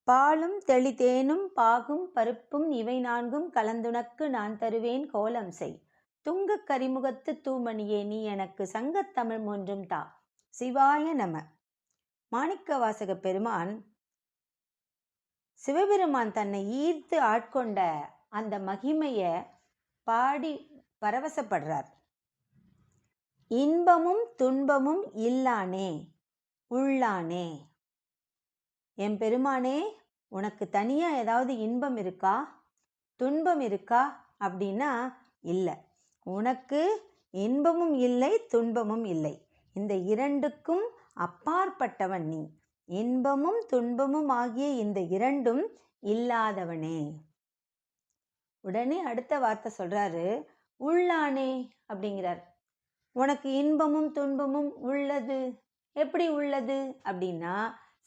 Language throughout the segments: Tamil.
பாலும் தெளிதேனும் பாகும் பருப்பும் இவை நான்கும் கலந்துனக்கு நான் தருவேன் கோலம் செய். துங்கக் கரிமுகத்து தூமணியே நீ எனக்கு சங்கத் தமிழ் ஒன்றும் தா. சிவாய நம. மாணிக்கவாசக பெருமான் சிவபெருமான் தன்னை ஈர்த்து ஆட்கொண்ட அந்த மகிமைய பாடி பரவசப்படுறார். இன்பமும் துன்பமும் இல்லானே உள்ளானே. என் பெருமானே, உனக்கு தனியா ஏதாவது இன்பம் இருக்கா, துன்பம் இருக்கா அப்படின்னா இல்லை. உனக்கு இன்பமும் இல்லை, துன்பமும் இல்லை. இந்த இரண்டுக்கும் அப்பாற்பட்டவன் நீ. இன்பமும் துன்பமும் ஆகிய இந்த இரண்டும் இல்லாதவனே. உடனே அடுத்த வார்த்தை சொல்றாரு, உள்ளானே அப்படிங்கிறார். உனக்கு இன்பமும் துன்பமும் உள்ளது. எப்படி உள்ளது அப்படின்னா,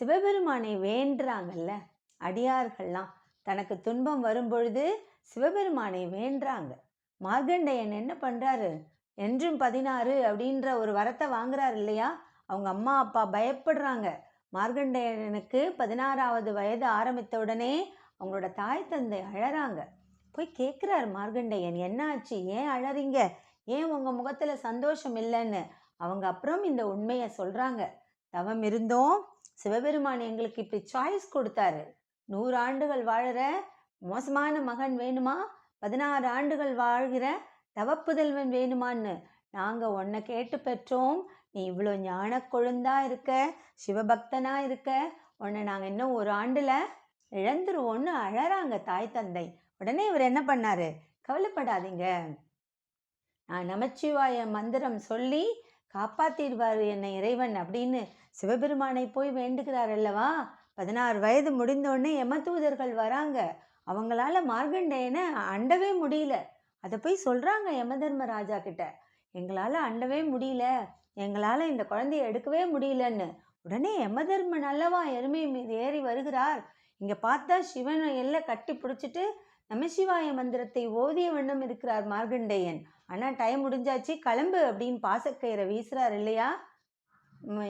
சிவபெருமானை வேண்டுறாங்கல்ல அடியார்கள்லாம். தனக்கு துன்பம் வரும்பொழுது சிவபெருமானை வேண்டுறாங்க. மார்கண்டேயன் என்ன பண்றாரு, என்றும் 16 அப்படின்ற ஒரு வரத்தை வாங்குறாரு இல்லையா. அவங்க அம்மா அப்பா பயப்படுறாங்க. மார்கண்டேயனுக்கு 16வது வயது ஆரம்பித்த உடனே அவங்களோட தாய் தந்தை அழறாங்க. போய் கேட்குறார் மார்கண்டேயன், என்ன ஆச்சு, ஏன் அழறீங்க, ஏன் உங்க முகத்துல சந்தோஷம் இல்லைன்னு. அவங்க அப்புறம் இந்த உண்மையை சொல்றாங்க. தவம் இருந்தோம், சிவபெருமான் எங்களுக்கு இப்படி சாய்ஸ் கொடுத்தாரு. 100 ஆண்டுகள் வாழற மோசமான மகன் வேணுமா, 16 ஆண்டுகள் வாழ்கிற தவப்புதல்வன் வேணுமான்னு நாங்க உன்னை கேட்டு பெற்றோம். நீ இவ்வளோ ஞான கொழுந்தா இருக்க, சிவபக்தனா இருக்க, உன்னை நாங்க இன்னும் 1 ஆண்டுல இழந்துருவோன்னு அழறாங்க தாய் தந்தை. உடனே இவர் என்ன பண்ணாரு, கவலைப்படாதீங்க, நான் நமச்சிவாய மந்திரம் சொல்லி காப்பாத்திடுவாரு என்னை இறைவன் அப்படின்னு சிவபெருமானை போய் வேண்டுகிறார் அல்லவா. 16 வயது முடிந்தோடனே யமதூதர்கள் வராங்க. அவங்களால மார்கண்டேயனை அண்டவே முடியல. அதை போய் சொல்றாங்க யமதர்மராஜா கிட்ட, எங்களால அண்டவே முடியல, எங்களால இந்த குழந்தைய எடுக்கவே முடியலன்னு. உடனே யமதர்மன் அல்லவா எருமை மீது ஏறி வருகிறார். இங்க பார்த்தா சிவனை எல்லாம் கட்டி பிடிச்சிட்டு நமசிவாய மந்திரத்தை ஓதிய வண்ணம் இருக்கிறார் மார்கண்டேயன். ஆனா டைம் முடிஞ்சாச்சு, கிளம்பு அப்படின்னு பாசக்கயிறை வீசுறார் இல்லையா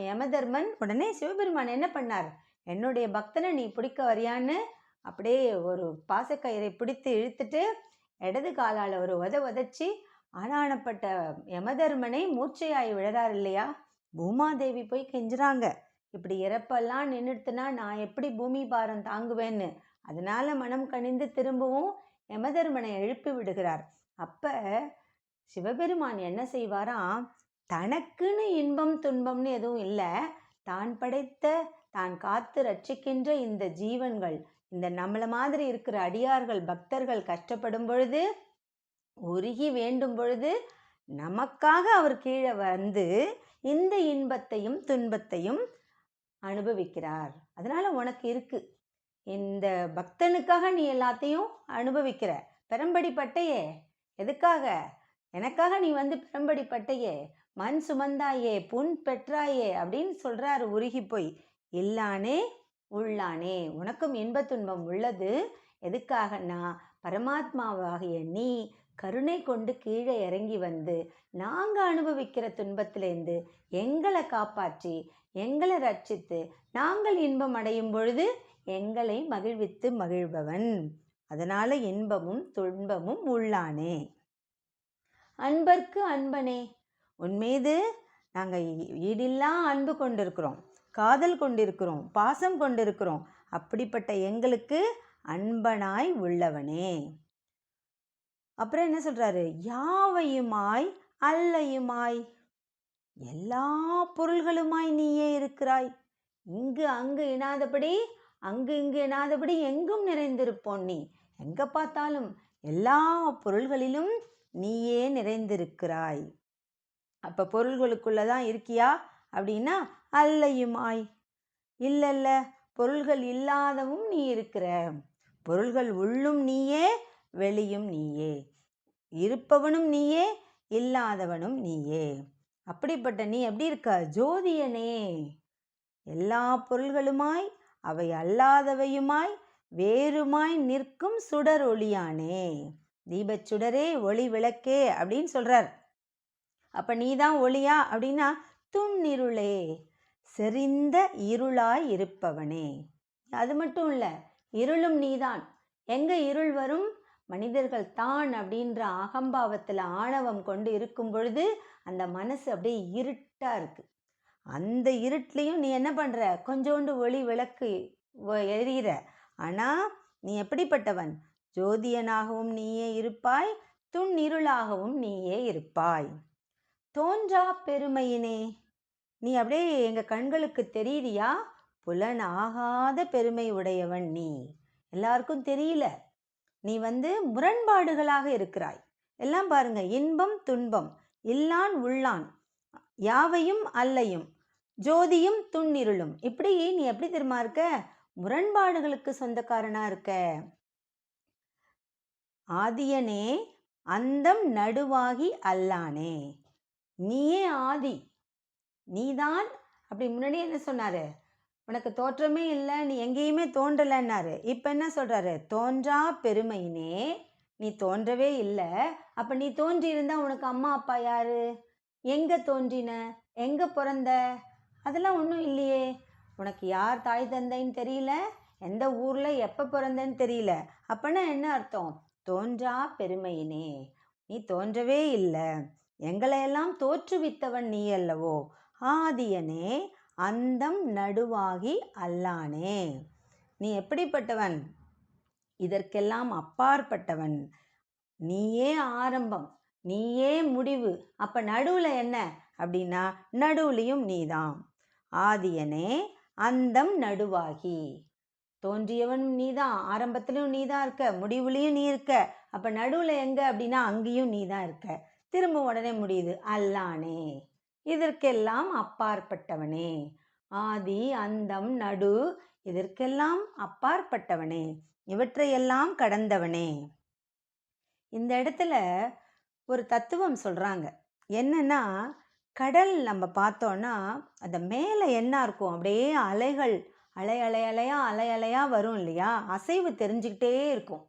யமதர்மன். உடனே சிவபெருமான் என்ன பண்ணார், என்னுடைய பக்தனை நீ பிடிக்க வரியான்னு அப்படியே ஒரு பாசக்கயிறை பிடித்து இழுத்துட்டு இடது காலால் ஒரு உதச்சி ஆனானப்பட்ட யமதர்மனை மூர்ச்சையாய் விழறார் இல்லையா. பூமாதேவி போய் கெஞ்சுறாங்க, இப்படி இறப்பெல்லாம் நின்றுட்டுனா நான் எப்படி பூமி பாரம் தாங்குவேன்னு. அதனால மனம் கனிந்து திரும்பவும் யமதர்மனை எழுப்பி விடுகிறார். அப்ப சிவபெருமான் என்ன செய்வாராம், தனக்குன்னு இன்பம் துன்பம்னு எதுவும் இல்லை, தான் படைத்த தான் காத்து ரட்சிக்கின்ற இந்த ஜீவன்கள், இந்த நம்மள மாதிரி இருக்கிற அடியார்கள் பக்தர்கள் கஷ்டப்படும் பொழுது, உருகி வேண்டும் பொழுது நமக்காக அவர் கீழே வந்து இந்த இன்பத்தையும் துன்பத்தையும் அனுபவிக்கிறார். அதனால உனக்கு இருக்கு, இந்த பக்தனுக்காக நீ எல்லாத்தையும் அனுபவிக்கிற. பெரம்படி பட்டையே எதுக்காக, எனக்காக நீ வந்து பெரம்படி பட்டையே, மண் சுமந்தாயே புண் பெற்றாயே அப்படின்னு சொல்றாரு உருகி போய். இல்லானே உள்ளானே, உனக்கும் இன்ப துன்பம் உள்ளது. எதுக்காகனா பரமாத்மாவாகிய நீ கருணை கொண்டு கீழே இறங்கி வந்து நாங்க அனுபவிக்கிற துன்பத்திலேருந்து எங்களை காப்பாற்றி எங்களை ரட்சித்து நாங்கள் இன்பம் அடையும் பொழுது எங்களை மகிழ்வித்து மகிழ்பவன். அதனால இன்பமும் துன்பமும் உள்ளானே. அன்பர்க்கு அன்பனே, உன்மீது நாங்கள் ஈடில்லா அன்பு கொண்டிருக்கிறோம், காதல் கொண்டிருக்கிறோம், பாசம் கொண்டிருக்கிறோம். அப்படிப்பட்ட எங்களுக்கு அன்பனாய் உள்ளவனே. அப்புறம் என்ன சொல்றாரு, யாவையுமாய் அல்லையுமாய், எல்லா பொருள்களுமாய் நீயே இருக்கிறாய். இங்கு அங்கு இனாதபடி, அங்கு இங்கு இனாதபடி எங்கும் நிறைந்திருப்போம் நீ. எங்க பார்த்தாலும் எல்லா பொருள்களிலும் நீயே நிறைந்திருக்கிறாய். அப்ப பொருள்களுக்குள்ளதான் இருக்கியா அப்படின்னா அல்லையுமாய், இல்ல பொருள்கள் இல்லாதவும் நீ இருக்கிற. பொருள்கள் உள்ளும் நீயே, வெளியும் நீயே, இருப்பவனும் நீயே, இல்லாதவனும் நீயே. அப்படிப்பட்ட நீ எப்படி இருக்க, ஜோதியனே. எல்லா பொருள்களுமாய் அவை அல்லாதவையுமாய் வேறுமாய் நிற்கும் சுடர் ஒளியானே. தீபச்சுடரே, ஒளி விளக்கே அப்படின்னு சொல்றார். அப்ப நீதான் ஒளியா அப்படின்னா துன்னிருளே, செறிந்த இருளாய் இருப்பவனே. அது மட்டும் இல்லை, இருளும் நீதான். எங்க இருள் வரும்? மனிதர்கள் தான் அப்படின்ற அகம்பாவத்தில் ஆணவம் கொண்டு இருக்கும் பொழுது அந்த மனசு அப்படியே இருட்டா இருக்கு. அந்த இருட்லையும் நீ என்ன பண்ற? கொஞ்சோண்டு ஒளி விளக்கு எரிகிற. ஆனா நீ எப்படிப்பட்டவன்? ஜோதியனாகவும் நீயே இருப்பாய், துன்னிருளாகவும் நீயே இருப்பாய். தோன்றா பெருமையினே, நீ அப்படியே எங்க கண்களுக்கு தெரியுறியா? புலன் ஆகாத பெருமை உடையவன் நீ. எல்லாருக்கும் தெரியல. நீ முரண்பாடுகளாக இருக்கிறாய். எல்லாம் பாருங்க, இன்பம் துன்பம், இல்லான் உள்ளான், யாவையும் அல்லையும், ஜோதியும் துன்னிருளும். இப்படி நீ எப்படி தெரியுமா இருக்க? முரண்பாடுகளுக்கு சொந்தக்காரனா இருக்க. ஆதியனே அந்தம் நடுவாகி அல்லானே, நீயே ஆதி, நீதான். அப்படி முன்னாடி என்ன சொன்னாரு? உனக்கு தோற்றமே இல்லை, நீ எங்கேயுமே தோன்றலைன்னாரு. இப்போ என்ன சொல்றாரு? தோன்றா பெருமையினே, நீ தோன்றவே இல்லை. அப்போ நீ தோன்றி இருந்தா உனக்கு அம்மா அப்பா யாரு? எங்க தோன்றின? எங்க பிறந்த? அதெல்லாம் ஒன்றும் இல்லையே. உனக்கு யார் தாய் தந்தைன்னு தெரியல, எந்த ஊர்ல எப்போ பிறந்தன்னு தெரியல. அப்பனா என்ன அர்த்தம்? தோன்றா பெருமையினே, நீ தோன்றவே இல்லை. எங்களையெல்லாம் தோற்றுவித்தவன் நீ அல்லவோ. ஆதியனே அந்தம் நடுவாகி அல்லானே, நீ எப்படிப்பட்டவன்? இதற்கெல்லாம் அப்பாற்பட்டவன். நீயே ஆரம்பம், நீயே முடிவு. அப்ப நடுவுல என்ன அப்படின்னா, நடுவுலையும் நீதான். ஆதியனே அந்தம் நடுவாகி, தோன்றியவன் நீதான், ஆரம்பத்திலும் நீதான் இருக்க, முடிவுலையும் நீ இருக்க. அப்ப நடுவுல எங்க அப்படின்னா அங்கேயும் நீதான் இருக்க. திரும்ப உடனே முடியுது, அல்லானே, இதற்கெல்லாம் அப்பாற்பட்டவனே. ஆதி அந்தம் நடு, இதற்கெல்லாம் அப்பாற்பட்டவனே, இவற்றையெல்லாம் கடந்தவனே. இந்த இடத்துல ஒரு தத்துவம் சொல்றாங்க. என்னன்னா, கடல் நம்ம பார்த்தோன்னா அந்த மேலே என்ன இருக்கும்? அப்படியே அலைகள் அலை அலை அலையா அலை அலையா வரும் இல்லையா? அசைவு தெரிஞ்சுக்கிட்டே இருக்கும்.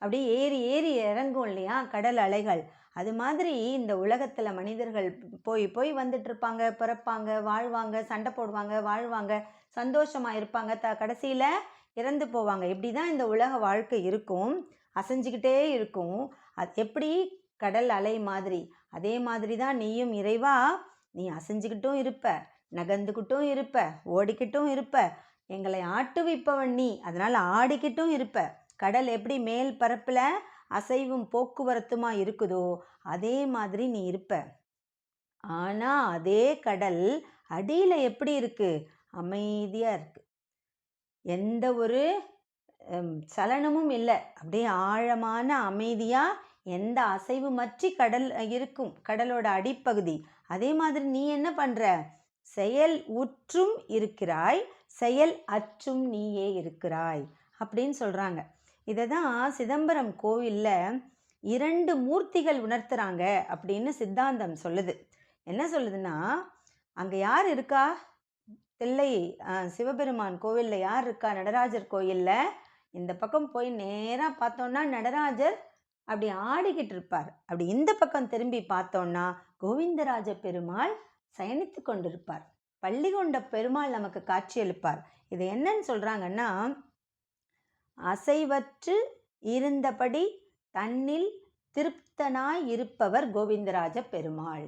அப்படியே ஏறி ஏறி இறங்கும் இல்லையா கடல் அலைகள். அது மாதிரி இந்த உலகத்துல மனிதர்கள் போய் போய் வந்துட்டு இருப்பாங்க, பிறப்பாங்க, வாழ்வாங்க, சண்டை போடுவாங்க, வாழ்வாங்க, சந்தோஷமா இருப்பாங்க, கடைசியில இறந்து போவாங்க. இப்படிதான் இந்த உலக வாழ்க்கை இருக்கும், அசைஞ்சுக்கிட்டே இருக்கும். அது எப்படி? கடல் அலை மாதிரி. அதே மாதிரி தான் நீயும் இறைவா, நீ அசைஞ்சுக்கிட்டும் இருப்ப, நகர்ந்துக்கிட்டும் இருப்ப, ஓடிக்கிட்டும் இருப்ப. எங்களை ஆட்டுவிப்பவன் நீ, அதனால ஆடிக்கிட்டும் இருப்ப. கடல் எப்படி மேல் பரப்புல அசைவும் போக்குவரத்துமா இருக்குதோ அதே மாதிரி நீ இருப்ப. ஆனா அதே கடல் அடியில எப்படி இருக்கு? அமைதியா இருக்கு. எந்த ஒரு சலனமும் இல்லை. அப்படியே ஆழமான அமைதியா, எந்த அசைவுமற்றி கடல் இருக்கும், கடலோட அடிப்பகுதி. அதே மாதிரி நீ என்ன பண்ற? செயல் உற்றும் இருக்கிறாய், செயல் அற்றும் நீயே இருக்கிறாய் அப்படின்னு சொல்றாங்க. இதை தான் சிதம்பரம் கோவில்ல 2 மூர்த்திகள் உணர்த்துறாங்க அப்படின்னு சித்தாந்தம் சொல்லுது. என்ன சொல்லுதுன்னா, அங்க யார் இருக்கா? தில்லை சிவபெருமான் கோவில்ல யார் இருக்கா? நடராஜர் கோயில்ல இந்த பக்கம் போய் நேரா பார்த்தோம்னா நடராஜர் அப்படி ஆடிக்கிட்டு இருப்பார். அப்படி இந்த பக்கம் திரும்பி பார்த்தோம்னா கோவிந்தராஜ பெருமாள் சயனித்து கொண்டிருப்பார். பள்ளி கொண்ட பெருமாள் நமக்கு காட்சியளிப்பார். இது என்னன்னு சொல்றாங்கன்னா, அசைவற்று இருந்தபடி தன்னில் திருப்தனாய் இருப்பவர் கோவிந்தராஜ பெருமாள்.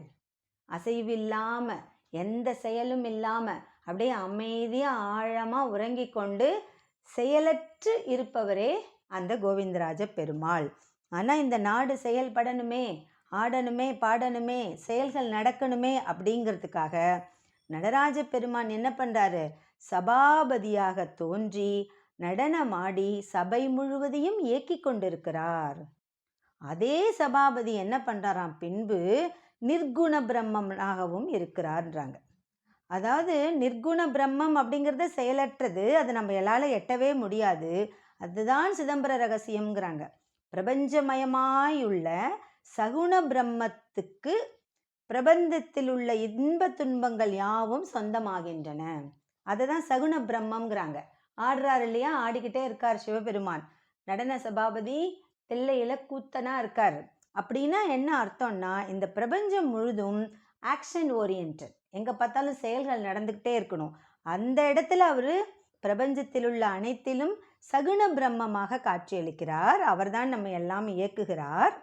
அசைவில்லாம, எந்த செயலும் இல்லாம அப்படியே அமைதியா ஆழமா உறங்கி கொண்டு செயலற்று இருப்பவரே அந்த கோவிந்தராஜ பெருமாள். ஆனா இந்த நாடு செயல்படணுமே, ஆடணுமே, பாடணுமே, செயல்கள் நடக்கணுமே அப்படிங்கிறதுக்காக நடராஜ பெருமான் என்ன பண்றாரு? சபாபதியாக தோன்றி நடனமாடி சபை முழுவதையும் இயக்கி கொண்டிருக்கிறார். அதே சபாபதி என்ன பண்றாராம்? பின்பு நிர்குண பிரம்மனாகவும் இருக்கிறார்ன்றாங்க. அதாவது நிர்குண பிரம்மம் அப்படிங்கிறது செயலற்றது, அது நம்ம எல்லால எட்டவே முடியாது. அதுதான் சிதம்பர ரகசியம்ங்கிறாங்க. பிரபஞ்சமயமாயுள்ள சகுண பிரம்மத்துக்கு பிரபஞ்சத்தில் உள்ள இன்ப துன்பங்கள் யாவும் சொந்தமாகின்றன. அதுதான் சகுண பிரம்மம்ங்கிறாங்க. ஆடுறாரு இல்லையா, ஆடிக்கிட்டே இருக்கார் சிவபெருமான். நடன சபாபதி தில்லையில கூத்தனா இருக்காரு. அப்படின்னா என்ன அர்த்தம்னா, இந்த பிரபஞ்சம் முழுதும் ஆக்ஷன் ஓரியன்ட், எங்க பார்த்தாலும் செயல்கள் நடந்துக்கிட்டே இருக்கணும். அந்த இடத்துல அவரு பிரபஞ்சத்தில் உள்ள அனைத்திலும் சகுண பிரம்மமாக காட்சியளிக்கிறார். அவர்தான் நம்ம எல்லாம் இயக்குகிறார்.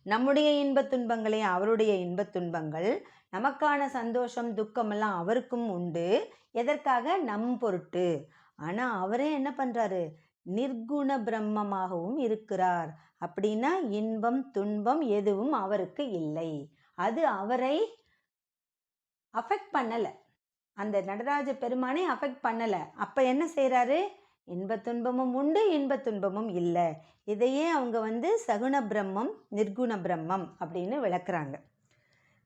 நம்முடைய இன்பத் துன்பங்களே அவருடைய இன்பத் துன்பங்கள், நமக்கான சந்தோஷம் துக்கம் எல்லாம் அவருக்கும் உண்டு. எதற்காக? நம் பொருட்டு. ஆனா அவரே என்ன பண்றாரு? நிர்குண பிரம்மமாகவும் இருக்கிறார். அப்படின்னா இன்பம் துன்பம் எதுவும் அவருக்கு இல்லை. அது அவரை அஃபெக்ட் பண்ணல. அந்த நடராஜ பெருமானை அஃபெக்ட் பண்ணல. அப்ப என்ன செய்யறாரு? இன்பத் துன்பமும் உண்டு, இன்பத் துன்பமும் இல்லை. இதையே அவங்க சகுண பிரம்மம் நிர்குண பிரம்மம் அப்படின்னு விளக்குறாங்க.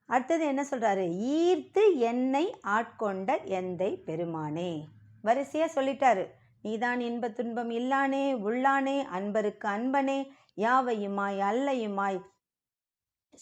அடுத்தது என்ன சொல்றாரு? ஈர்த்து என்னை ஆட்கொண்ட எந்தை பெருமானே. வரிசையா சொல்லிட்டாரு. நீதான் இன்பத் துன்பம் இல்லானே, உள்ளானே, அன்பருக்கு அன்பனே, யாவையுமாய் அல்லையுமாய்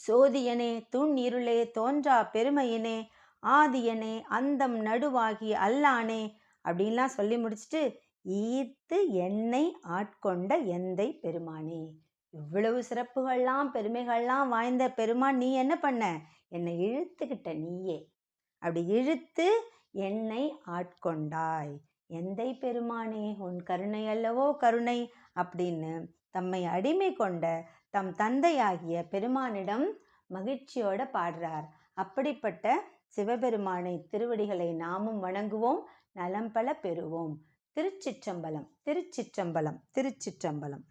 சோதியனே, துண் இருளே, தோன்றா பெருமையினே, ஆதியனே, அந்தம் நடுவாகி அல்லானே அப்படின்லாம் சொல்லி முடிச்சுட்டு, ஈர்த்து என்னை ஆட்கொண்ட எந்தை பெருமானே. இவ்வளவு சிறப்புகள்லாம் பெருமைகள்லாம் வாய்ந்த பெருமான், நீ என்ன பண்ண? என்னை இழுத்துக்கிட்ட நீயே. அப்படி இழுத்து என்னை ஆட்கொண்டாய். எந்தை பெருமானே, உன் கருணை அல்லவோ கருணை அப்படின்னு தம்மை அடிமை கொண்ட தம் தந்தையாகிய பெருமானிடம் மகிழ்ச்சியோட பாடுறார். அப்படிப்பட்ட சிவபெருமானை திருவடிகளை நாமும் வணங்குவோம், நலம் பல பெறுவோம். திருச்சிற்றம்பலம், திருச்சிற்றம்பலம், திருச்சிற்றம்பலம்.